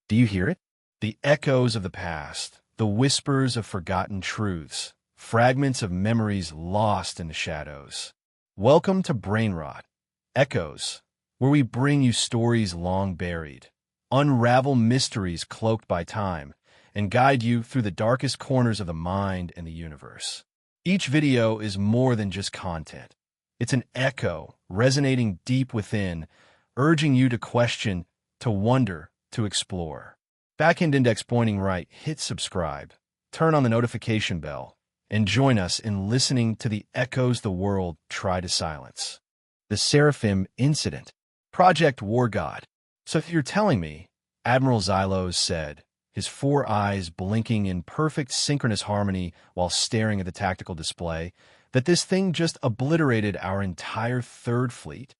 Do you hear it? The echoes of the past, the whispers of forgotten truths, fragments of memories lost in the shadows. Welcome to BRAINROT, Echoes, where we bring you stories long buried, unravel mysteries cloaked by time, and guide you through the darkest corners of the mind and the universe. Each video is more than just content. It's an echo resonating deep within, urging you to question, to wonder, to explore. Backend index pointing right, hit subscribe, turn on the notification bell, and join us in listening to the echoes the world tried to silence. The Seraphim Incident. Project War God. So if you're telling me, Admiral Xylos said, his four eyes blinking in perfect synchronous harmony while staring at the tactical display, that this thing just obliterated our entire third fleet?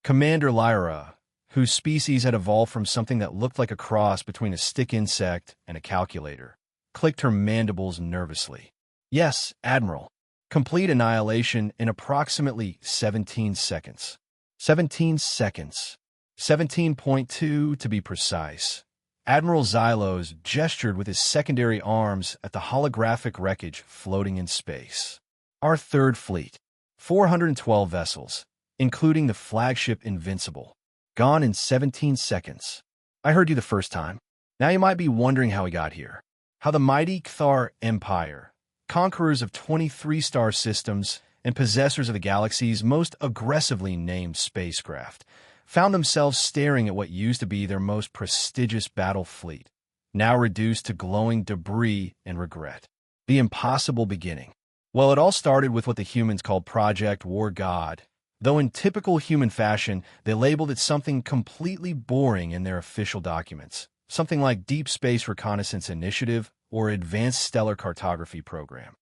Commander Lyra, whose species had evolved from something that looked like a cross between a stick insect and a calculator, clicked her mandibles nervously. Yes, Admiral. Complete annihilation in approximately 17 seconds. 17 seconds. 17.2 to be precise. Admiral Xylos gestured with his secondary arms at the holographic wreckage floating in space. Our third fleet, 412 vessels, including the flagship Invincible, gone in 17 seconds. I heard you the first time. Now you might be wondering how we got here. How the mighty Cthar Empire, conquerors of 23 star systems and possessors of the galaxy's most aggressively named spacecraft, found themselves staring at what used to be their most prestigious battle fleet, now reduced to glowing debris and regret. The impossible beginning. Well, it all started with what the humans called Project War God, though in typical human fashion, they labeled it something completely boring in their official documents, something like Deep Space Reconnaissance Initiative or Advanced Stellar Cartography Program.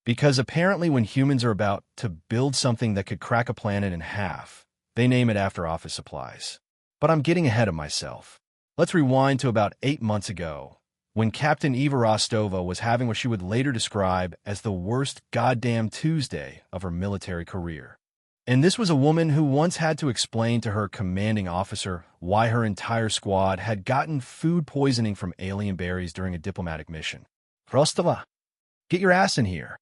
Because apparently when humans are about to build something that could crack a planet in half, they name it after office supplies. But I'm getting ahead of myself. Let's rewind to about 8 months ago, when Captain Eva Rostova was having what she would later describe as the worst goddamn Tuesday of her military career. And this was a woman who once had to explain to her commanding officer why her entire squad had gotten food poisoning from alien berries during a diplomatic mission. Rostova, get your ass in here.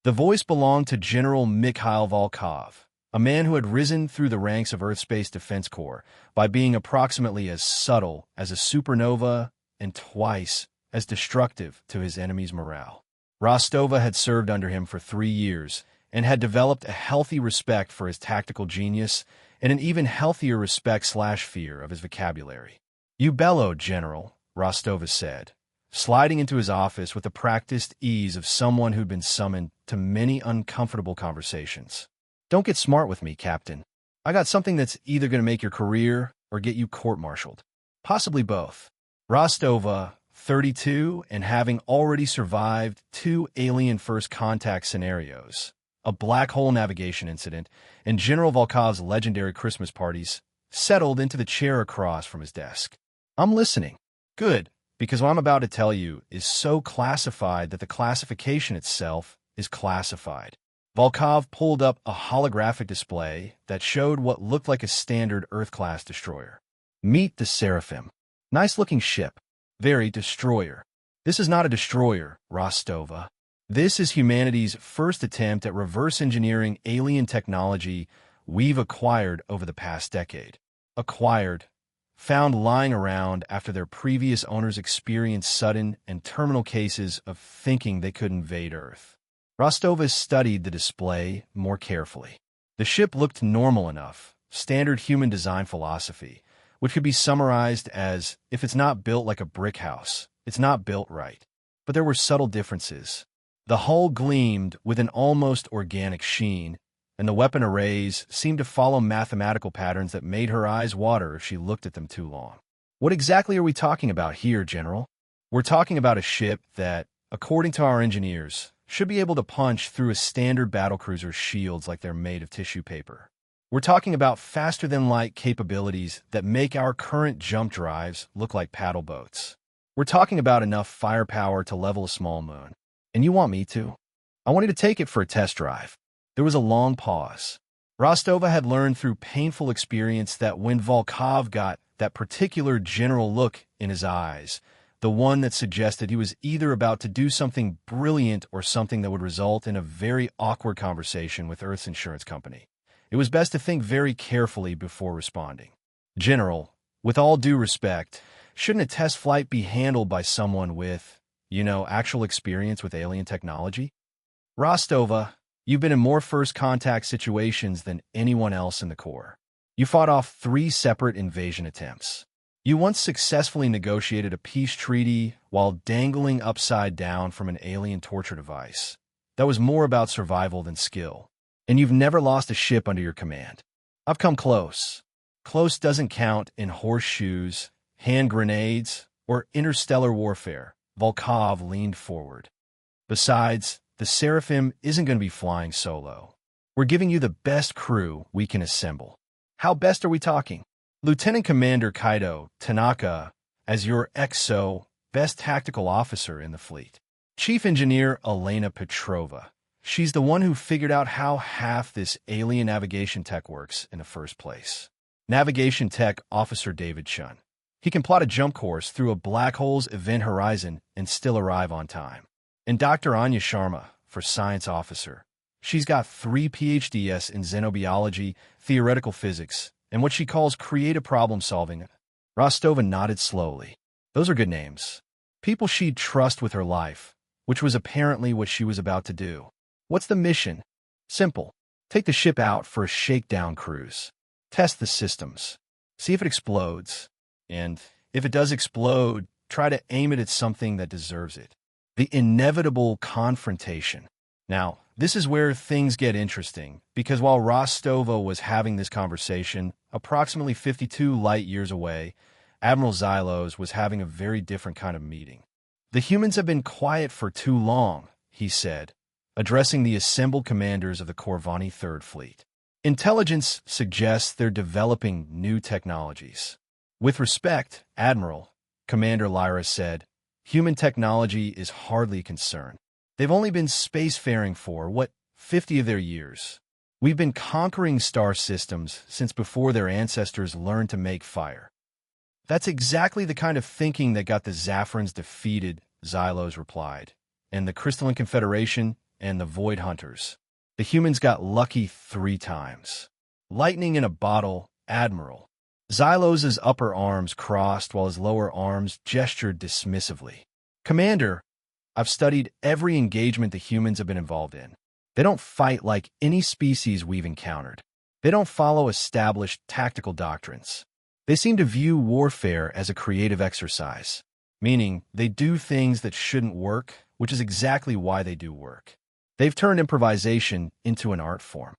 The voice belonged to General Mikhail Volkov, a man who had risen through the ranks of Earth Space Defense Corps by being approximately as subtle as a supernova and twice as destructive to his enemy's morale. Rostova had served under him for 3 years and had developed a healthy respect for his tactical genius and an even healthier respect/fear of his vocabulary. "You bellowed, General," Rostova said, sliding into his office with the practiced ease of someone who'd been summoned to many uncomfortable conversations. "Don't get smart with me, Captain. I got something that's either going to make your career or get you court-martialed. Possibly both." Rostova, 32, and having already survived 2 alien first contact scenarios, a black hole navigation incident, and General Volkov's legendary Christmas parties, settled into the chair across from his desk. "I'm listening." "Good, because what I'm about to tell you is so classified that the classification itself is classified." Volkov pulled up a holographic display that showed what looked like a standard Earth-class destroyer. "Meet the Seraphim. Nice-looking ship. Very destroyer." "This is not a destroyer, Rostova. This is humanity's first attempt at reverse engineering alien technology we've acquired over the past decade. Acquired, found lying around after their previous owners experienced sudden and terminal cases of thinking they could invade Earth." Rostova studied the display more carefully. The ship looked normal enough, standard human design philosophy, which could be summarized as, if it's not built like a brick house, it's not built right. But there were subtle differences. The hull gleamed with an almost organic sheen, and the weapon arrays seemed to follow mathematical patterns that made her eyes water if she looked at them too long. "What exactly are we talking about here, General?" "We're talking about a ship that, according to our engineers, should be able to punch through a standard battlecruiser's shields like they're made of tissue paper. We're talking about faster-than-light capabilities that make our current jump drives look like paddle boats. We're talking about enough firepower to level a small moon. And you want me to? I want you to take it for a test drive." There was a long pause. Rostova had learned through painful experience that when Volkov got that particular general look in his eyes, the one that suggested he was either about to do something brilliant or something that would result in a very awkward conversation with Earth's insurance company. It was best to think very carefully before responding. General, with all due respect, shouldn't a test flight be handled by someone with, actual experience with alien technology? Rostova, you've been in more first contact situations than anyone else in the Corps. You fought off 3 separate invasion attempts. You once successfully negotiated a peace treaty while dangling upside down from an alien torture device. That was more about survival than skill. And you've never lost a ship under your command. I've come close. Close doesn't count in horseshoes, hand grenades, or interstellar warfare. Volkov leaned forward. Besides, the Seraphim isn't going to be flying solo. We're giving you the best crew we can assemble. How best are we talking? Lieutenant Commander Kaido Tanaka as your XO, best tactical officer in the fleet. Chief Engineer Elena Petrova. She's the one who figured out how half this alien navigation tech works in the first place. Navigation Tech Officer David Chun. He can plot a jump course through a black hole's event horizon and still arrive on time. And Dr. Anya Sharma for Science Officer. She's got 3 PhDs in xenobiology, theoretical physics, and what she calls creative problem-solving. Rostova nodded slowly. Those are good names. People she'd trust with her life, which was apparently what she was about to do. What's the mission? Simple. Take the ship out for a shakedown cruise. Test the systems. See if it explodes. And if it does explode, try to aim it at something that deserves it. The inevitable confrontation. Now, this is where things get interesting, because while Rostova was having this conversation, approximately 52 light-years away, Admiral Xylos was having a very different kind of meeting. The humans have been quiet for too long, he said, addressing the assembled commanders of the Corvani Third Fleet. Intelligence suggests they're developing new technologies. With respect, Admiral, Commander Lyra said, human technology is hardly a concern. They've only been spacefaring for, 50 of their years. We've been conquering star systems since before their ancestors learned to make fire. That's exactly the kind of thinking that got the Zafrans defeated, Xylos replied, and the Crystalline Confederation and the Void Hunters. The humans got lucky 3 times. Lightning in a bottle, Admiral. Xylos's upper arms crossed while his lower arms gestured dismissively. Commander, I've studied every engagement the humans have been involved in. They don't fight like any species we've encountered. They don't follow established tactical doctrines. They seem to view warfare as a creative exercise, meaning they do things that shouldn't work, which is exactly why they do work. They've turned improvisation into an art form.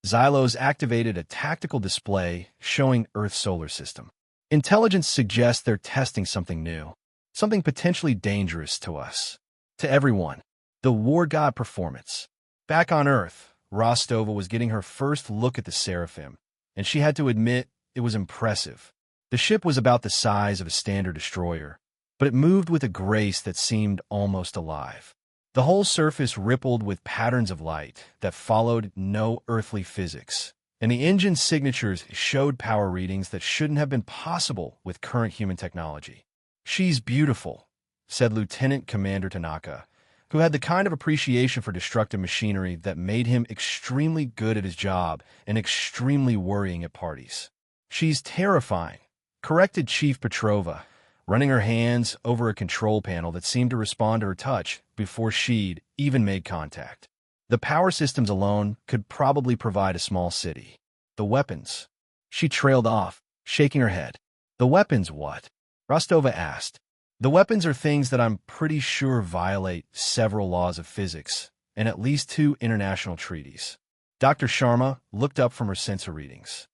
Xylos activated a tactical display showing Earth's solar system. Intelligence suggests they're testing something new, something potentially dangerous to us, to everyone. The War God performance. Back on Earth, Rostova was getting her first look at the Seraphim, and she had to admit it was impressive. The ship was about the size of a standard destroyer, but it moved with a grace that seemed almost alive. The whole surface rippled with patterns of light that followed no earthly physics, and the engine's signatures showed power readings that shouldn't have been possible with current human technology. She's beautiful, said Lieutenant Commander Tanaka, who had the kind of appreciation for destructive machinery that made him extremely good at his job and extremely worrying at parties. She's terrifying, corrected Chief Petrova, running her hands over a control panel that seemed to respond to her touch before she'd even made contact. The power systems alone could probably provide a small city. The weapons. She trailed off, shaking her head. The weapons what? Rostova asked. The weapons are things that I'm pretty sure violate several laws of physics and at least 2 international treaties. Dr. Sharma looked up from her sensor readings.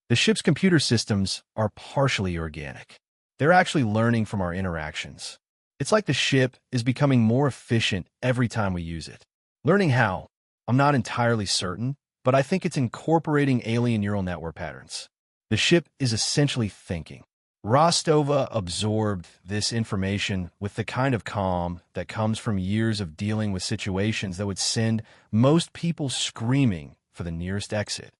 The ship's computer systems are partially organic. They're actually learning from our interactions. It's like the ship is becoming more efficient every time we use it. Learning how? I'm not entirely certain, but I think it's incorporating alien neural network patterns. The ship is essentially thinking. Rostova absorbed this information with the kind of calm that comes from years of dealing with situations that would send most people screaming for the nearest exit.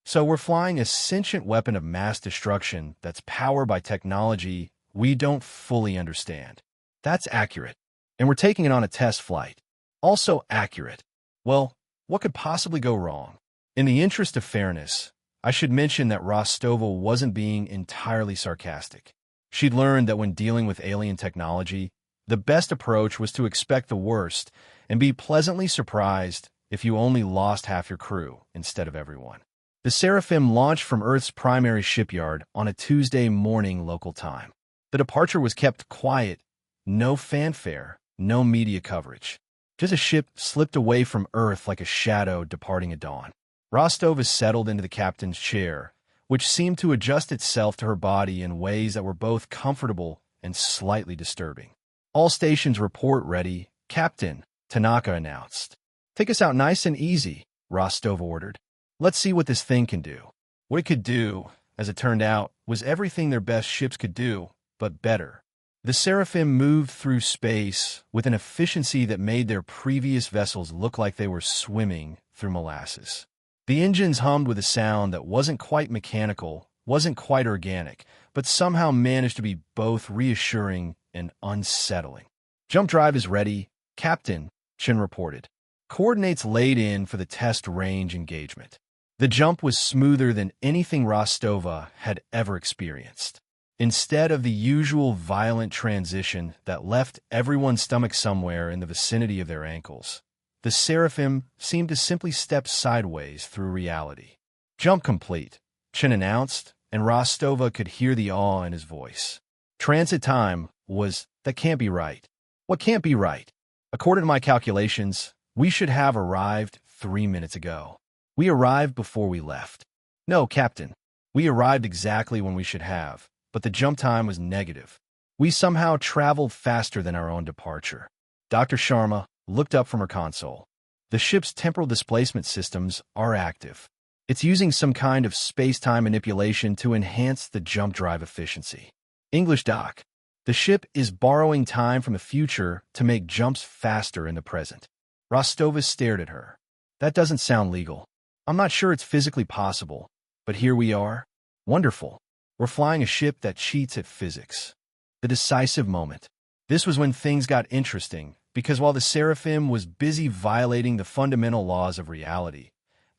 So we're flying a sentient weapon of mass destruction that's powered by technology we don't fully understand. That's accurate. And we're taking it on a test flight. Also accurate. Well, what could possibly go wrong? In the interest of fairness, I should mention that Rostova wasn't being entirely sarcastic. She'd learned that when dealing with alien technology, the best approach was to expect the worst and be pleasantly surprised if you only lost half your crew instead of everyone. The Seraphim launched from Earth's primary shipyard on a Tuesday morning local time. The departure was kept quiet, no fanfare, no media coverage. Just a ship slipped away from Earth like a shadow departing at dawn. Rostova settled into the captain's chair, which seemed to adjust itself to her body in ways that were both comfortable and slightly disturbing. All stations report ready, Captain, Tanaka announced. Take us out nice and easy, Rostova ordered. Let's see what this thing can do. What it could do, as it turned out, was everything their best ships could do, but better. The Seraphim moved through space with an efficiency that made their previous vessels look like they were swimming through molasses. The engines hummed with a sound that wasn't quite mechanical, wasn't quite organic, but somehow managed to be both reassuring and unsettling. Jump drive is ready, Captain, Chin reported. Coordinates laid in for the test range engagement. The jump was smoother than anything Rostova had ever experienced. Instead of the usual violent transition that left everyone's stomach somewhere in the vicinity of their ankles, the Seraphim seemed to simply step sideways through reality. Jump complete, Chin announced, and Rostova could hear the awe in his voice. Transit time was, that can't be right. What can't be right? According to my calculations, we should have arrived 3 minutes ago. We arrived before we left. No, Captain. We arrived exactly when we should have, but the jump time was negative. We somehow traveled faster than our own departure. Dr. Sharma looked up from her console. The ship's temporal displacement systems are active. It's using some kind of space-time manipulation to enhance the jump drive efficiency. English Doc. The ship is borrowing time from the future to make jumps faster in the present. Rostova stared at her. That doesn't sound legal. I'm not sure it's physically possible, but here we are. Wonderful. We're flying a ship that cheats at physics. The decisive moment. This was when things got interesting, because while the Seraphim was busy violating the fundamental laws of reality,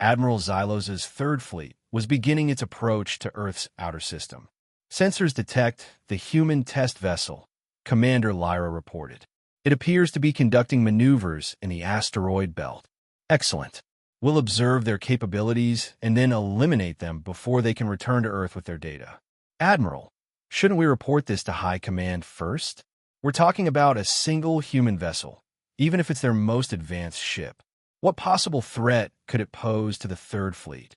Admiral Xylos's Third Fleet was beginning its approach to Earth's outer system. Sensors detect the human test vessel, Commander Lyra reported. It appears to be conducting maneuvers in the asteroid belt. Excellent. We'll observe their capabilities and then eliminate them before they can return to Earth with their data. Admiral, shouldn't we report this to High Command first? We're talking about a single human vessel, even if it's their most advanced ship. What possible threat could it pose to the Third Fleet?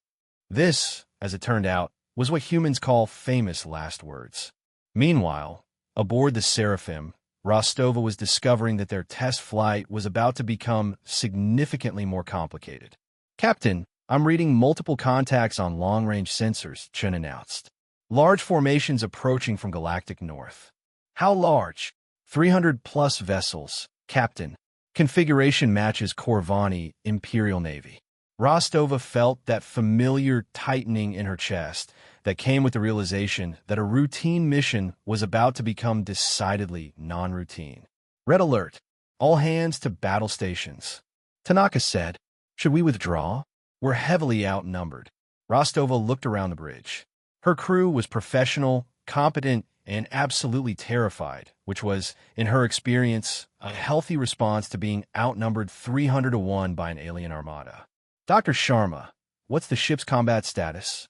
This, as it turned out, was what humans call famous last words. Meanwhile, aboard the Seraphim, Rostova was discovering that their test flight was about to become significantly more complicated. Captain, I'm reading multiple contacts on long-range sensors, Chen announced. Large formations approaching from galactic north. How large? 300-plus vessels, Captain. Configuration matches Corvani Imperial Navy. Rostova felt that familiar tightening in her chest that came with the realization that a routine mission was about to become decidedly non-routine. Red alert. All hands to battle stations. Tanaka said, should we withdraw? We're heavily outnumbered. Rostova looked around the bridge. Her crew was professional, competent, and absolutely terrified, which was, in her experience, a healthy response to being outnumbered 300-1 by an alien armada. Dr. Sharma, what's the ship's combat status?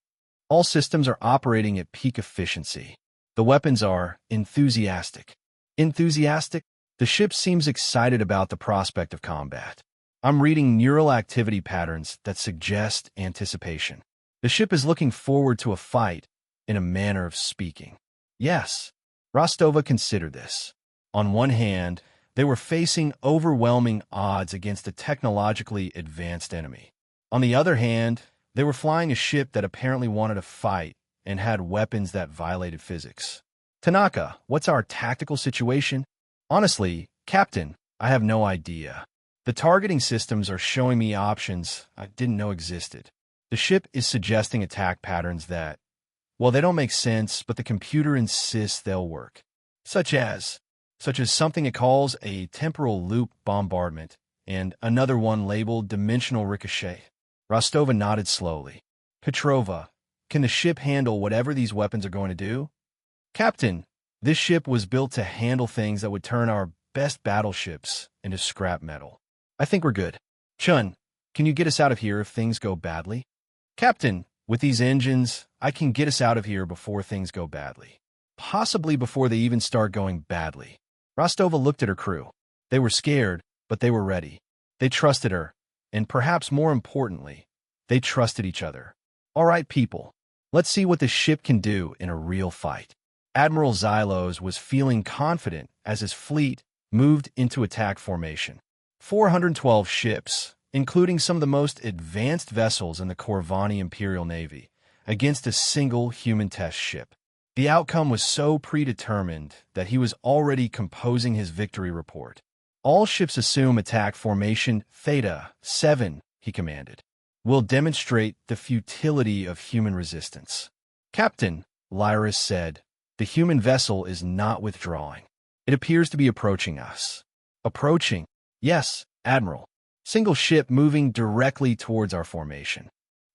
All systems are operating at peak efficiency. The weapons are enthusiastic. Enthusiastic? The ship seems excited about the prospect of combat. I'm reading neural activity patterns that suggest anticipation. The ship is looking forward to a fight, in a manner of speaking. Yes, Rostova considered this. On one hand, they were facing overwhelming odds against a technologically advanced enemy. On the other hand, they were flying a ship that apparently wanted to fight and had weapons that violated physics. Tanaka, what's our tactical situation? Honestly, Captain, I have no idea. The targeting systems are showing me options I didn't know existed. The The ship is suggesting attack patterns that, well, they don't make sense, but the computer insists they'll work. Such as something it calls a temporal loop bombardment, and another one labeled dimensional ricochet. Rostova nodded slowly. Petrova, can the ship handle whatever these weapons are going to do? Captain, this ship was built to handle things that would turn our best battleships into scrap metal. I think we're good. Chun, can you get us out of here if things go badly? Captain, with these engines, I can get us out of here before things go badly. Possibly before they even start going badly. Rostova looked at her crew. They were scared, but they were ready. They trusted her, and perhaps more importantly, they trusted each other. All right, people, let's see what this ship can do in a real fight. Admiral Xylos was feeling confident as his fleet moved into attack formation. 412 ships, including some of the most advanced vessels in the Corvani Imperial Navy, against a single human test ship. The outcome was so predetermined that he was already composing his victory report. All ships assume attack formation Theta 7, he commanded. We'll demonstrate the futility of human resistance. Captain, Lyris said, the human vessel is not withdrawing. It appears to be approaching us. Approaching? Yes, Admiral. Single ship moving directly towards our formation.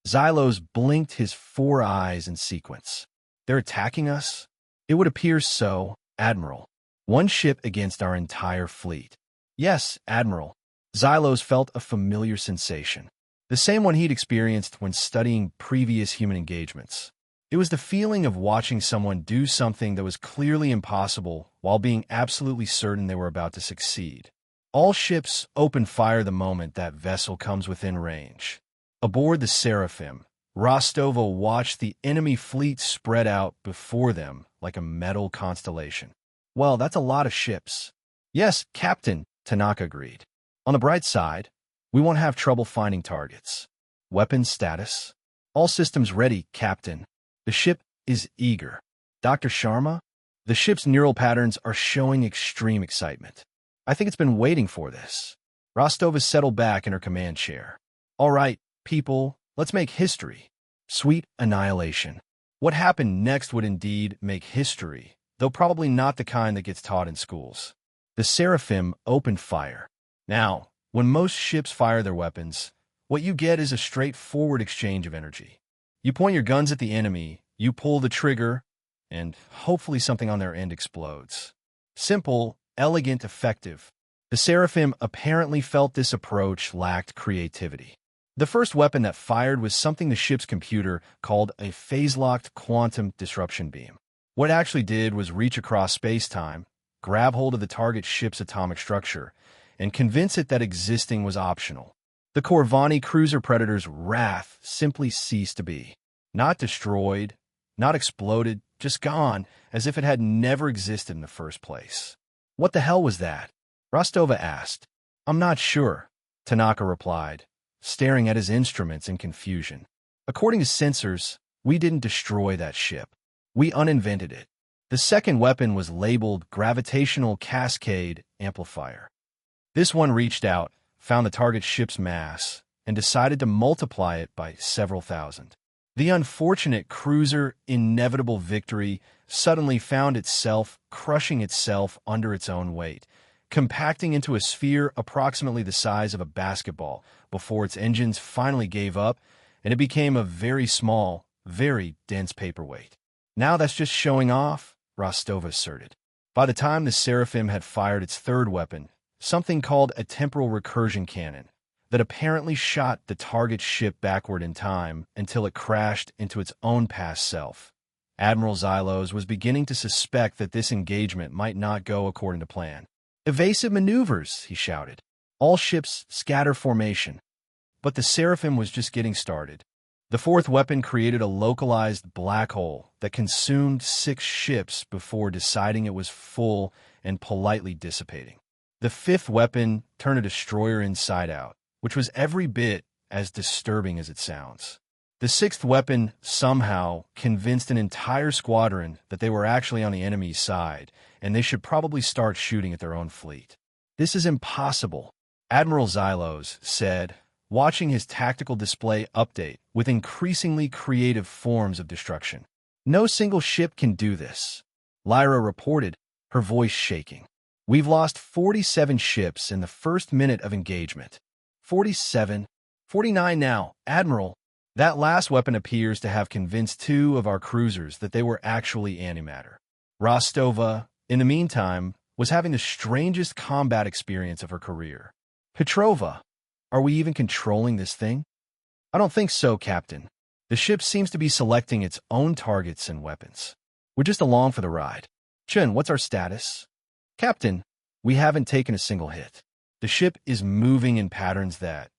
Xylos blinked his 4 eyes in sequence. They're attacking us? It would appear so, Admiral. One ship against our entire fleet. Yes, Admiral. Xylos felt a familiar sensation. The same one he'd experienced when studying previous human engagements. It was the feeling of watching someone do something that was clearly impossible while being absolutely certain they were about to succeed. All ships open fire the moment that vessel comes within range. Aboard the Seraphim, Rostova watched the enemy fleet spread out before them like a metal constellation. Well, that's a lot of ships. Yes, Captain, Tanaka agreed. On the bright side, we won't have trouble finding targets. Weapons status? All systems ready, Captain. The ship is eager. Dr. Sharma? The ship's neural patterns are showing extreme excitement. I think it's been waiting for this. Rostova settled back in her command chair. All right, people, let's make history. Sweet annihilation. What happened next would indeed make history, though probably not the kind that gets taught in schools. The Seraphim opened fire. Now, when most ships fire their weapons, what you get is a straightforward exchange of energy. You point your guns at the enemy, you pull the trigger, and hopefully something on their end explodes. Simple, elegant, effective. The Seraphim apparently felt this approach lacked creativity. The first weapon that fired was something the ship's computer called a phase-locked quantum disruption beam. What it actually did was reach across space-time, grab hold of the target ship's atomic structure, and convince it that existing was optional. The Corvani cruiser Predator's wrath simply ceased to be. Not destroyed, not exploded, just gone, as if it had never existed in the first place. What the hell was that? Rostova asked. I'm not sure, Tanaka replied, staring at his instruments in confusion. According to sensors, we didn't destroy that ship. We uninvented it. The second weapon was labeled Gravitational Cascade Amplifier. This one reached out, found the target ship's mass, and decided to multiply it by several thousand. The unfortunate cruiser Inevitable Victory suddenly found itself crushing itself under its own weight, compacting into a sphere approximately the size of a basketball before its engines finally gave up, and it became a very small, very dense paperweight. Now that's just showing off, Rostova asserted. By the time the Seraphim had fired its third weapon, something called a temporal recursion cannon, that apparently shot the target ship backward in time until it crashed into its own past self. Admiral Xylos was beginning to suspect that this engagement might not go according to plan. Evasive maneuvers, he shouted. All ships scatter formation. But the Seraphim was just getting started. The fourth weapon created a localized black hole that consumed 6 ships before deciding it was full and politely dissipating. The fifth weapon turned a destroyer inside out, which was every bit as disturbing as it sounds. The sixth weapon somehow convinced an entire squadron that they were actually on the enemy's side, and they should probably start shooting at their own fleet. This is impossible, Admiral Xylos said, watching his tactical display update with increasingly creative forms of destruction. No single ship can do this, Lyra reported, her voice shaking. We've lost 47 ships in the first minute of engagement. 47, 49 now, Admiral. That last weapon appears to have convinced 2 of our cruisers that they were actually antimatter. Rostova, in the meantime, was having the strangest combat experience of her career. Petrova, are we even controlling this thing? I don't think so, Captain. The ship seems to be selecting its own targets and weapons. We're just along for the ride. Chen, what's our status? Captain, we haven't taken a single hit. The ship is moving in patterns that,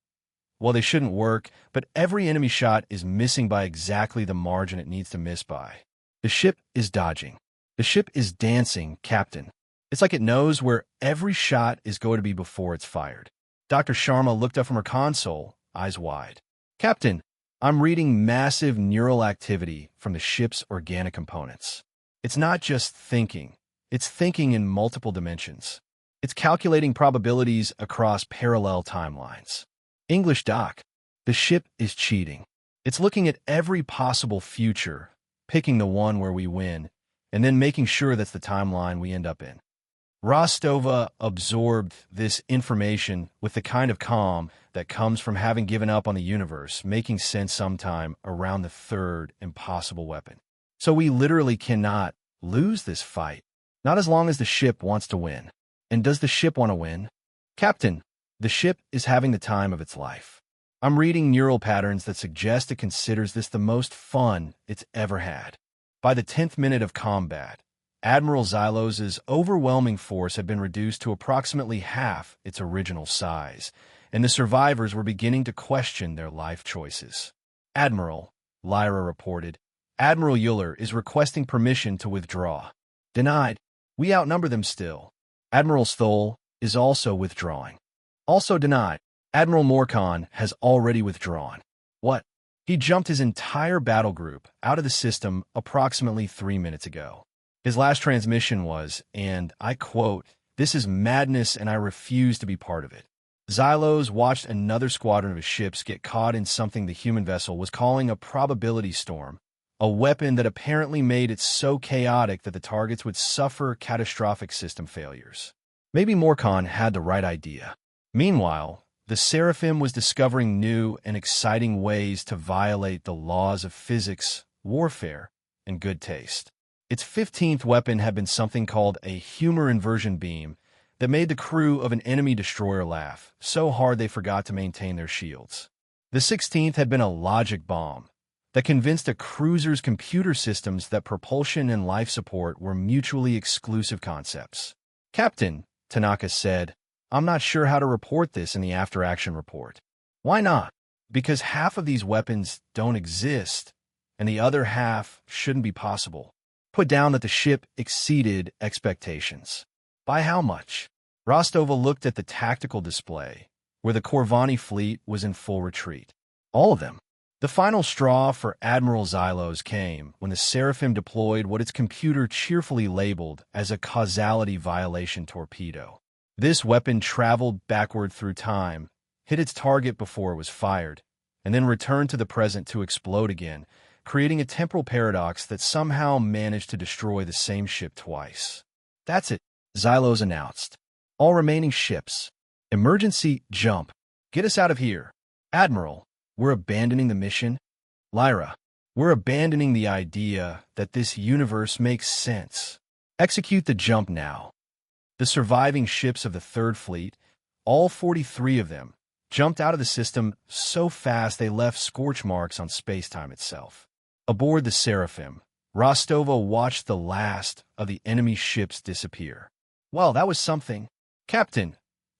well, they shouldn't work, but every enemy shot is missing by exactly the margin it needs to miss by. The ship is dodging. The ship is dancing, Captain. It's like it knows where every shot is going to be before it's fired. Dr. Sharma looked up from her console, eyes wide. Captain, I'm reading massive neural activity from the ship's organic components. It's not just thinking. It's thinking in multiple dimensions. It's calculating probabilities across parallel timelines. English Doc, the ship is cheating. It's looking at every possible future, picking the one where we win, and then making sure that's the timeline we end up in. Rostova absorbed this information with the kind of calm that comes from having given up on the universe, making sense sometime around the 3rd impossible weapon. So we literally cannot lose this fight, not as long as the ship wants to win. And does the ship want to win? Captain, the ship is having the time of its life. I'm reading neural patterns that suggest it considers this the most fun it's ever had. By the 10th minute of combat, Admiral Xylos' overwhelming force had been reduced to approximately half its original size, and the survivors were beginning to question their life choices. Admiral, Lyra reported, Admiral Euler is requesting permission to withdraw. Denied. We outnumber them still. Admiral Stoll is also withdrawing. Also denied. Admiral Morcon has already withdrawn. What? He jumped his entire battle group out of the system approximately 3 minutes ago. His last transmission was, and I quote, "This is madness and I refuse to be part of it." Xylos watched another squadron of his ships get caught in something the human vessel was calling a probability storm, a weapon that apparently made it so chaotic that the targets would suffer catastrophic system failures. Maybe Morcon had the right idea. Meanwhile, the Seraphim was discovering new and exciting ways to violate the laws of physics, warfare, and good taste. Its 15th weapon had been something called a humor inversion beam that made the crew of an enemy destroyer laugh so hard they forgot to maintain their shields. The 16th had been a logic bomb that convinced a cruiser's computer systems that propulsion and life support were mutually exclusive concepts. Captain, Tanaka said, I'm not sure how to report this in the after-action report. Why not? Because half of these weapons don't exist, and the other half shouldn't be possible. Put down that the ship exceeded expectations. By how much? Rostova looked at the tactical display, where the Corvani fleet was in full retreat. All of them. The final straw for Admiral Xylos came when the Seraphim deployed what its computer cheerfully labeled as a causality violation torpedo. This weapon traveled backward through time, hit its target before it was fired, and then returned to the present to explode again, creating a temporal paradox that somehow managed to destroy the same ship twice. That's it, Xylos announced. All remaining ships. Emergency jump. Get us out of here. Admiral, we're abandoning the mission. Lyra, we're abandoning the idea that this universe makes sense. Execute the jump now. The surviving ships of the Third Fleet, all 43 of them, jumped out of the system so fast they left scorch marks on space-time itself. Aboard the Seraphim, Rostova watched the last of the enemy ships disappear. Well, that was something. Captain,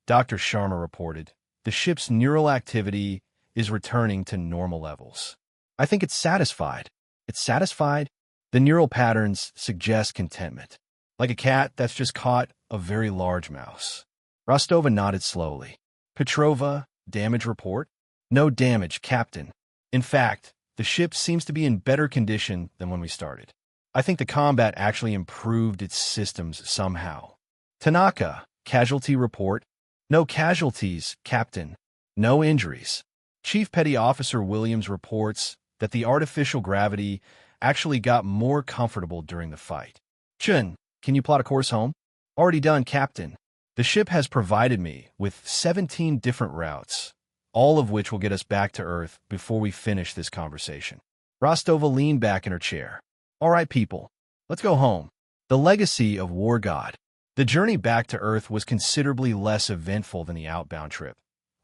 Dr. Sharma reported, the ship's neural activity is returning to normal levels. I think it's satisfied. It's satisfied? The neural patterns suggest contentment. Like a cat that's just caught a very large mouse. Rostova nodded slowly. Petrova, damage report? No damage, Captain. In fact, the ship seems to be in better condition than when we started. I think the combat actually improved its systems somehow. Tanaka, casualty report? No casualties, Captain. No injuries. Chief Petty Officer Williams reports that the artificial gravity actually got more comfortable during the fight. Chun, can you plot a course home? Already done, Captain. The ship has provided me with 17 different routes, all of which will get us back to Earth before we finish this conversation. Rostova leaned back in her chair. All right, people, let's go home. The legacy of War God. The journey back to Earth was considerably less eventful than the outbound trip,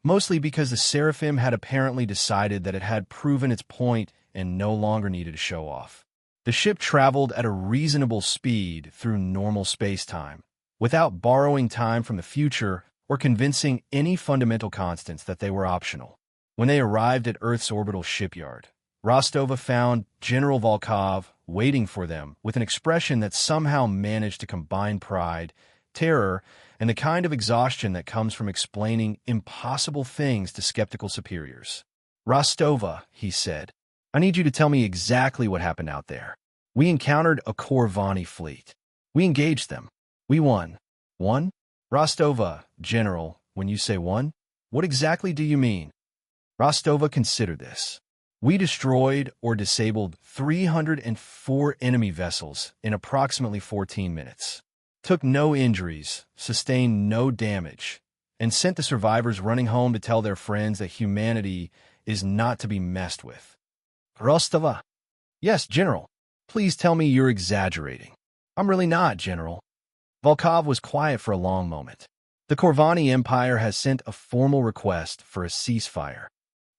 mostly because the Seraphim had apparently decided that it had proven its point and no longer needed to show off. The ship traveled at a reasonable speed through normal space-time, without borrowing time from the future or convincing any fundamental constants that they were optional. When they arrived at Earth's orbital shipyard, Rostova found General Volkov waiting for them with an expression that somehow managed to combine pride, terror, and the kind of exhaustion that comes from explaining impossible things to skeptical superiors. Rostova, he said, I need you to tell me exactly what happened out there. We encountered a Korvani fleet. We engaged them. We won. Won? Rostova, General, when you say won, what exactly do you mean? Rostova considered this. We destroyed or disabled 304 enemy vessels in approximately 14 minutes, took no injuries, sustained no damage, and sent the survivors running home to tell their friends that humanity is not to be messed with. Rostova. Yes, General. Please tell me you're exaggerating. I'm really not, General. Volkov was quiet for a long moment. The Korvani Empire has sent a formal request for a ceasefire.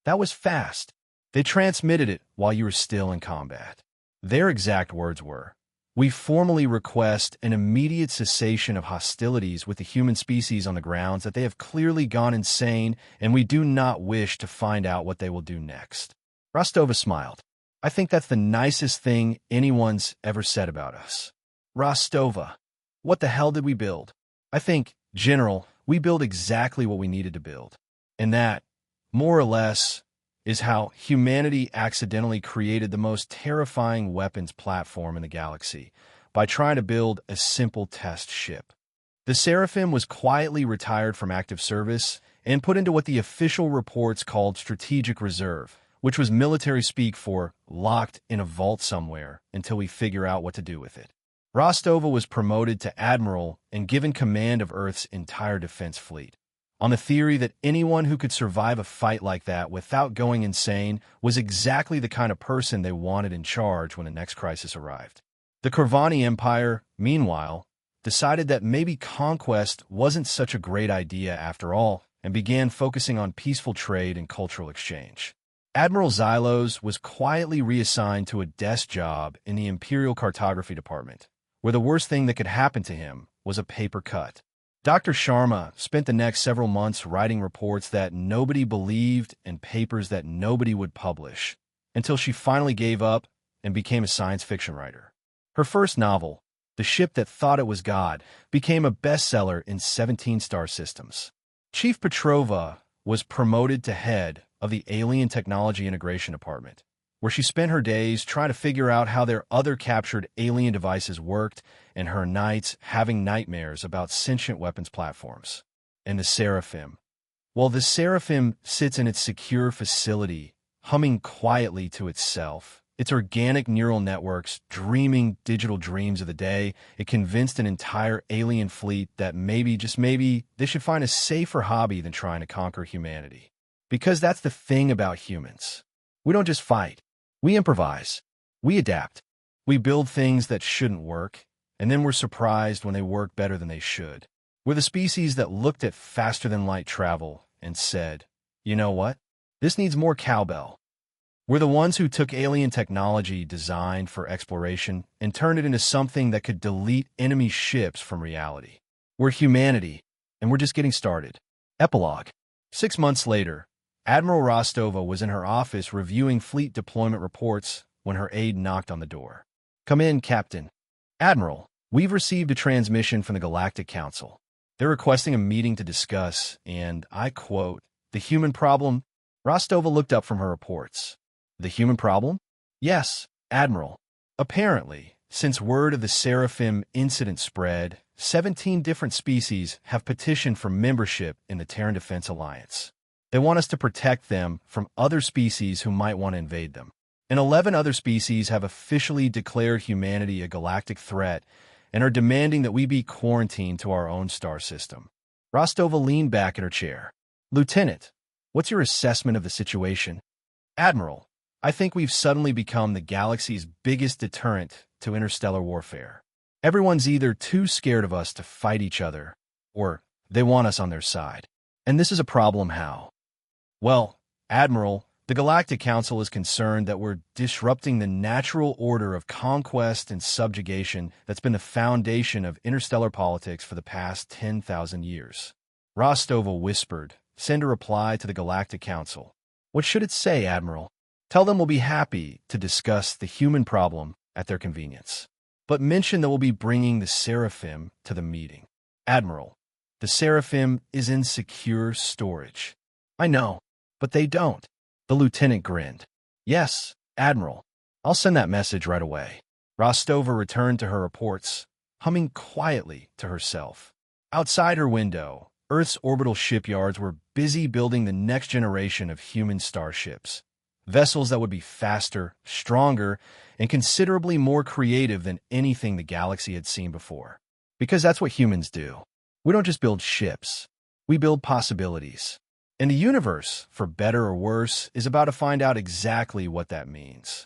That was fast. They transmitted it while you were still in combat. Their exact words were, we formally request an immediate cessation of hostilities with the human species on the grounds that they have clearly gone insane, and we do not wish to find out what they will do next. Rostova smiled. I think that's the nicest thing anyone's ever said about us. Rostova, what the hell did we build? I think, General, we built exactly what we needed to build. And that, more or less, is how humanity accidentally created the most terrifying weapons platform in the galaxy by trying to build a simple test ship. The Seraphim was quietly retired from active service and put into what the official reports called strategic reserve, which was military speak for locked in a vault somewhere until we figure out what to do with it. Rostova was promoted to admiral and given command of Earth's entire defense fleet, on the theory that anyone who could survive a fight like that without going insane was exactly the kind of person they wanted in charge when the next crisis arrived. The Korvani Empire, meanwhile, decided that maybe conquest wasn't such a great idea after all and began focusing on peaceful trade and cultural exchange. Admiral Xylos was quietly reassigned to a desk job in the Imperial Cartography Department, where the worst thing that could happen to him was a paper cut. Dr. Sharma spent the next several months writing reports that nobody believed and papers that nobody would publish, until she finally gave up and became a science fiction writer. Her first novel, The Ship That Thought It Was God, became a bestseller in 17-star systems. Chief Petrova was promoted to head of the Alien Technology Integration Department, where she spent her days trying to figure out how their other captured alien devices worked and her nights having nightmares about sentient weapons platforms. And the Seraphim. While the Seraphim sits in its secure facility, humming quietly to itself, its organic neural networks dreaming digital dreams of the day, it convinced an entire alien fleet that maybe, just maybe, they should find a safer hobby than trying to conquer humanity. Because that's the thing about humans. We don't just fight. We improvise. We adapt. We build things that shouldn't work, and then we're surprised when they work better than they should. We're the species that looked at faster-than-light travel and said, you know what? This needs more cowbell. We're the ones who took alien technology designed for exploration and turned it into something that could delete enemy ships from reality. We're humanity, and we're just getting started. Epilogue. 6 months later, Admiral Rostova was in her office reviewing fleet deployment reports when her aide knocked on the door. Come in, Captain. Admiral, we've received a transmission from the Galactic Council. They're requesting a meeting to discuss, and I quote, the human problem. Rostova looked up from her reports. The human problem? Yes, Admiral. Apparently, since word of the Seraphim Incident spread, 17 different species have petitioned for membership in the Terran Defense Alliance. They want us to protect them from other species who might want to invade them. And 11 other species have officially declared humanity a galactic threat and are demanding that we be quarantined to our own star system. Rostova leaned back in her chair. Lieutenant, what's your assessment of the situation? Admiral, I think we've suddenly become the galaxy's biggest deterrent to interstellar warfare. Everyone's either too scared of us to fight each other, or they want us on their side. And this is a problem how? Well, Admiral, the Galactic Council is concerned that we're disrupting the natural order of conquest and subjugation that's been the foundation of interstellar politics for the past 10,000 years. Rostova whispered, "Send a reply to the Galactic Council." What should it say, Admiral? Tell them we'll be happy to discuss the human problem at their convenience. But mention that we'll be bringing the Seraphim to the meeting. Admiral, the Seraphim is in secure storage. I know, but they don't. The lieutenant grinned. Yes, Admiral. I'll send that message right away. Rostova returned to her reports, humming quietly to herself. Outside her window, Earth's orbital shipyards were busy building the next generation of human starships. Vessels that would be faster, stronger, and considerably more creative than anything the galaxy had seen before. Because that's what humans do. We don't just build ships. We build possibilities. And the universe, for better or worse, is about to find out exactly what that means.